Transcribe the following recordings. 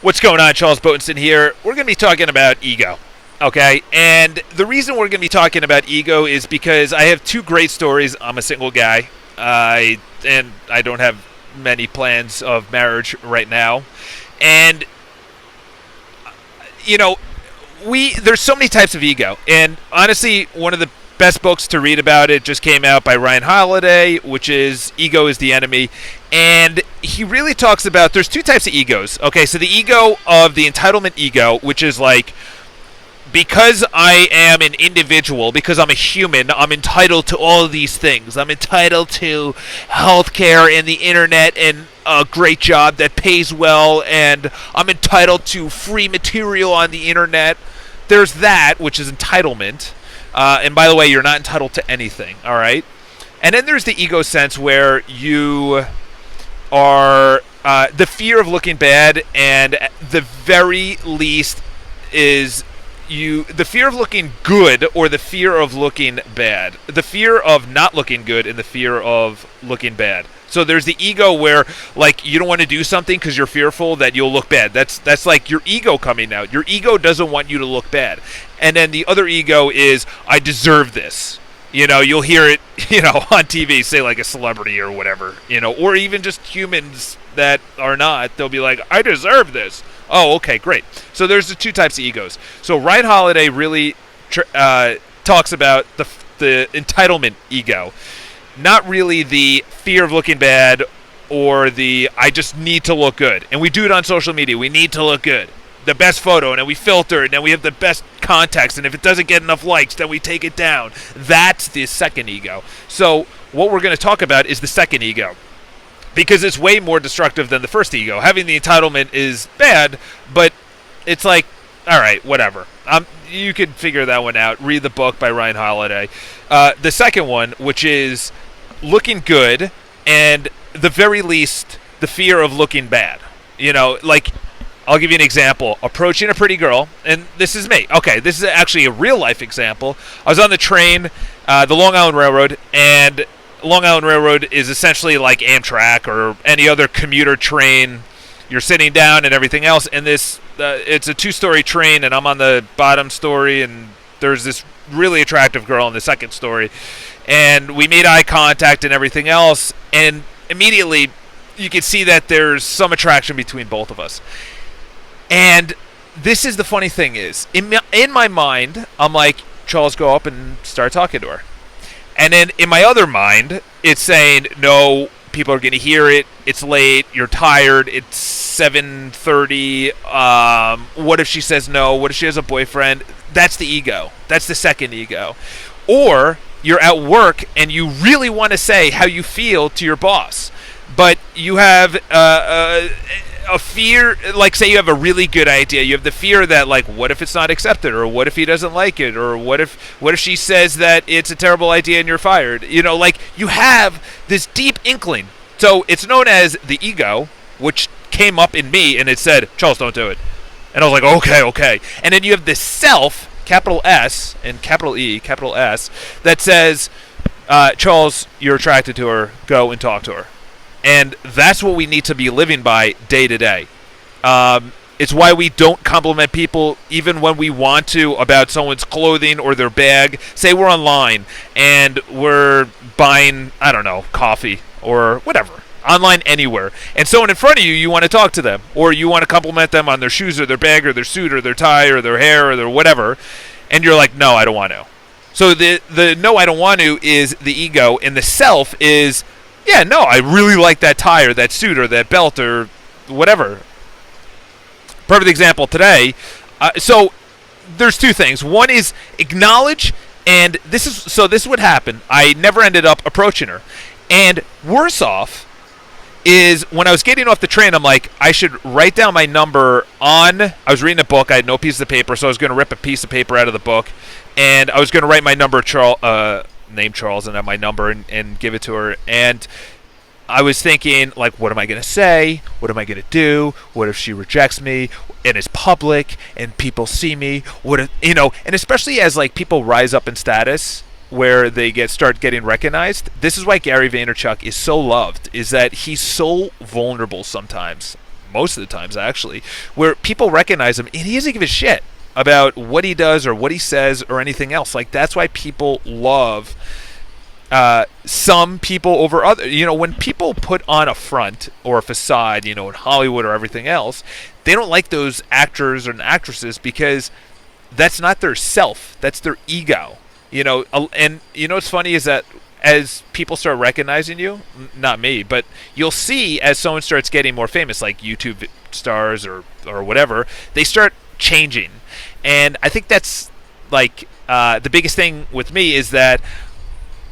What's going on? Charles Botenson here. We're going to be talking about ego. Okay? And the reason we're going to be talking about ego is because I have two great stories. I'm a single guy. And I don't have many plans of marriage right now. And, you know, there's so many types of ego. And honestly, one of the best books to read about it just came out by Ryan Holiday, which is Ego is the Enemy. And he really talks about there's two types of egos. Okay, so the ego of the entitlement ego, which is like, because I am an individual, because I'm a human, I'm entitled to all of these things. I'm entitled to healthcare and the internet and a great job that pays well, and I'm entitled to free material on the internet. There's that, which is entitlement. And by the way, you're not entitled to anything, all right? And then there's the ego sense where you are the fear of looking bad, and the very least is the fear of looking good or the fear of looking bad. The fear of not looking good and the fear of looking bad. So there's the ego where, like, you don't want to do something because you're fearful that you'll look bad. That's like your ego coming out. Your ego doesn't want you to look bad. And then the other ego is, I deserve this. You know, you'll hear it, on TV, say like a celebrity or whatever, or even just humans that are not. They'll be like, I deserve this. Oh, okay, great. So there's the two types of egos. So Ryan Holiday really talks about the entitlement ego. Not really the fear of looking bad or the I just need to look good. And we do it on social media. We need to look good. The best photo, and then we filter it, and then we have the best context, and if it doesn't get enough likes, then we take it down. That's the second ego. So what we're going to talk about is the second ego, because it's way more destructive than the first ego. Having the entitlement is bad, but it's like, all right, whatever. You could figure that one out. Read the book by Ryan Holiday. The second one, which is looking good, and the very least, the fear of looking bad. I'll give you an example. Approaching a pretty girl, and this is me. Okay, this is actually a real-life example. I was on the train, the Long Island Railroad, and Long Island Railroad is essentially like Amtrak or any other commuter train. You're sitting down and everything else, and this it's a two-story train, and I'm on the bottom story, and there's this really attractive girl in the second story, and we made eye contact and everything else, and immediately you can see that there's some attraction between both of us. And this is the funny thing is, in my mind, I'm like, Charles, go up and start talking to her. And then in my other mind, it's saying, no, people are going to hear it. It's late. You're tired. It's 7:30. What if she says no? What if she has a boyfriend? That's the ego. That's the second ego. Or you're at work and you really want to say how you feel to your boss, but you have a fear, like say you have a really good idea. You have the fear that, like, what if it's not accepted, or what if he doesn't like it, or what if she says that it's a terrible idea and you're fired. You have this deep inkling. So it's known as the ego, which came up in me and it said, Charles, don't do it. And I was like, okay. And then you have the self, capital S and capital E, capital S, that says, Charles, you're attracted to her, go and talk to her. And that's what we need to be living by day to day. It's why we don't compliment people even when we want to about someone's clothing or their bag. Say we're online and we're buying, I don't know, coffee or whatever, online anywhere. And someone in front of you, you want to talk to them. Or you want to compliment them on their shoes or their bag or their suit or their tie or their hair or their whatever. And you're like, no, I don't want to. So the no, I don't want to is the ego. And the self is, yeah, no, I really like that tie or that suit or that belt or whatever. Perfect example today. So there's two things. One is acknowledge, and this is what happened. I never ended up approaching her. And worse off is when I was getting off the train, I'm like, I should write down my number on, I was reading a book, I had no piece of paper, so I was going to rip a piece of paper out of the book, and I was going to write my number, name Charles, and have my number and give it to her. And I was thinking, like, what am I going to say? What am I going to do? What if she rejects me and it's public and people see me? What if, and especially as, like, people rise up in status where they start getting recognized. This is why Gary Vaynerchuk is so loved, is that he's so vulnerable sometimes. most of the times actually, where people recognize him and he doesn't give a shit about what he does or what he says or anything else. Like, that's why people love some people over other. When people put on a front or a facade, in Hollywood or everything else, they don't like those actors and actresses because that's not their self. That's their ego. And what's funny is that as people start recognizing you, not me, but you'll see as someone starts getting more famous, like YouTube stars or whatever, they start changing. And I think that's like the biggest thing with me is that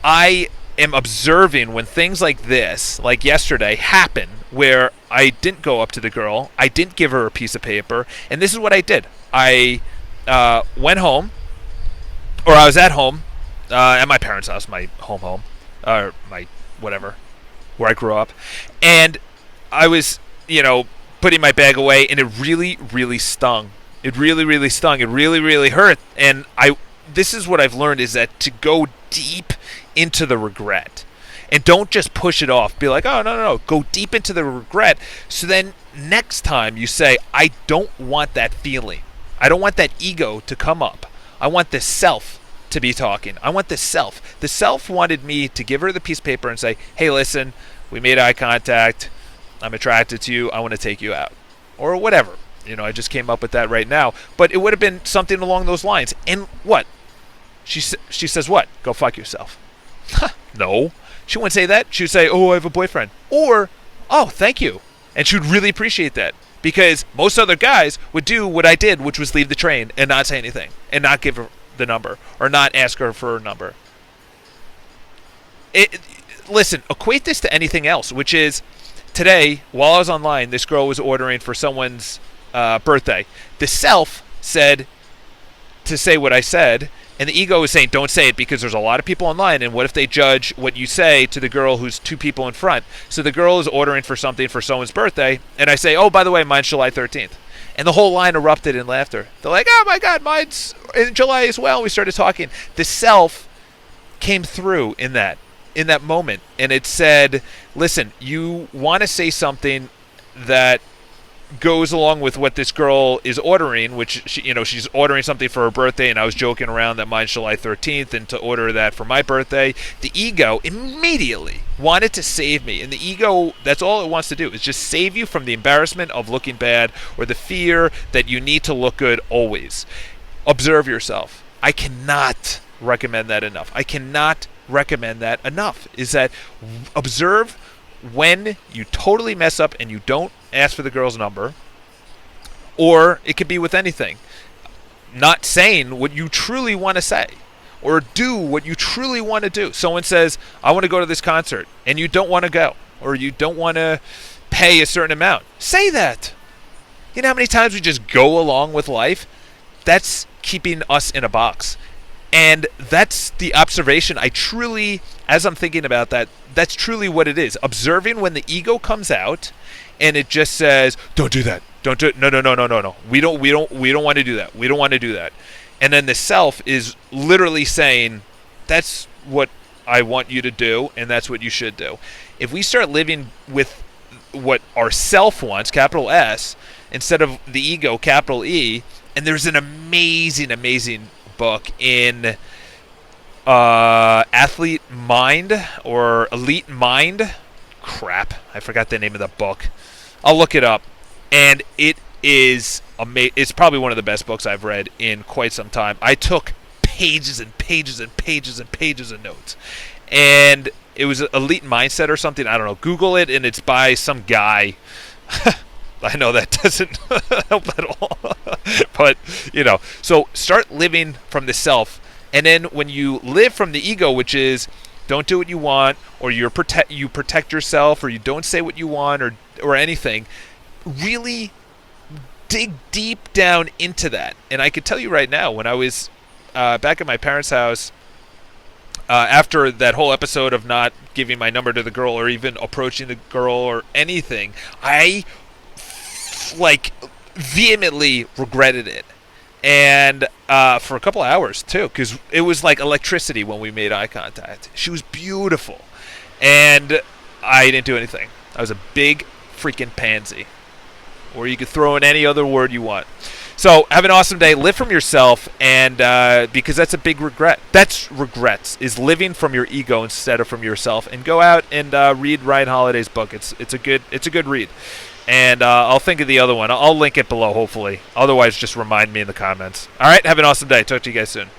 I am observing when things like this, like yesterday, happen where I didn't go up to the girl, I didn't give her a piece of paper, and this is what I did. I went home, or I was at home, at my parents' house, my home, or my whatever, where I grew up, and I was, putting my bag away, and it really, really stung. It really, really stung. It really, really hurt. And this is what I've learned, is that to go deep into the regret. And don't just push it off. Be like, oh, no. Go deep into the regret. So then next time you say, I don't want that feeling. I don't want that ego to come up. I want the self to be talking. I want the self. The self wanted me to give her the piece of paper and say, hey, listen, we made eye contact. I'm attracted to you. I want to take you out. Or whatever. I just came up with that right now. But it would have been something along those lines. And what? She says what? Go fuck yourself. No. She wouldn't say that. She would say, oh, I have a boyfriend. Or, oh, thank you. And she would really appreciate that. Because most other guys would do what I did, which was leave the train and not say anything. And not give her the number. Or not ask her for her number. Listen, equate this to anything else, which is, today, while I was online, this girl was ordering for someone's birthday. The self said to say what I said, and the ego is saying don't say it because there's a lot of people online, and what if they judge what you say to the girl who's two people in front? So the girl is ordering for something for someone's birthday, and I say, oh, by the way, mine's July 13th. And the whole line erupted in laughter. They're like, oh my God, mine's in July as well. We started talking. The self came through in that moment, and it said, listen, you want to say something that goes along with what this girl is ordering, which she's ordering something for her birthday, and I was joking around that mine's July 13th, and to order that for my birthday. The ego immediately wanted to save me, and the ego, that's all it wants to do, is just save you from the embarrassment of looking bad or the fear that you need to look good always. Observe yourself. I cannot recommend that enough. Is that observe when you totally mess up and you don't ask for the girl's number, or it could be with anything. Not saying what you truly want to say, or do what you truly want to do. Someone says, I want to go to this concert, and you don't want to go, or you don't want to pay a certain amount. Say that. You know how many times we just go along with life? That's keeping us in a box. And that's the observation I truly, as I'm thinking about that, that's truly what it is. Observing when the ego comes out and it just says, don't do that. Don't do it. No. We don't want to do that. We don't want to do that. And then the self is literally saying, that's what I want you to do, and that's what you should do. If we start living with what our self wants, capital S, instead of the ego, capital E, and there's an amazing book in Athlete Mind or Elite Mind. Crap, I forgot the name of the book. I'll look it up. And it is it's probably one of the best books I've read in quite some time. I took pages and pages and pages and pages of notes. And it was Elite Mindset or something. I don't know. Google it, and it's by some guy. I know that doesn't help at all. But, so start living from the self. And then when you live from the ego, which is don't do what you want, or you protect yourself, or you don't say what you want, or anything, really dig deep down into that. And I could tell you right now, when I was back at my parents' house, after that whole episode of not giving my number to the girl or even approaching the girl or anything, I vehemently regretted it. And for a couple of hours too, because it was like electricity when we made eye contact. She was beautiful, and I didn't do anything. I was a big freaking pansy. or you could throw in any other word you want. So have an awesome day. Live from yourself, and because that's a big regret. That's regrets, is living from your ego instead of from yourself. And go out and read Ryan Holiday's book. It's a good read. And I'll think of the other one. I'll link it below, hopefully. Otherwise, just remind me in the comments. All right, have an awesome day. Talk to you guys soon.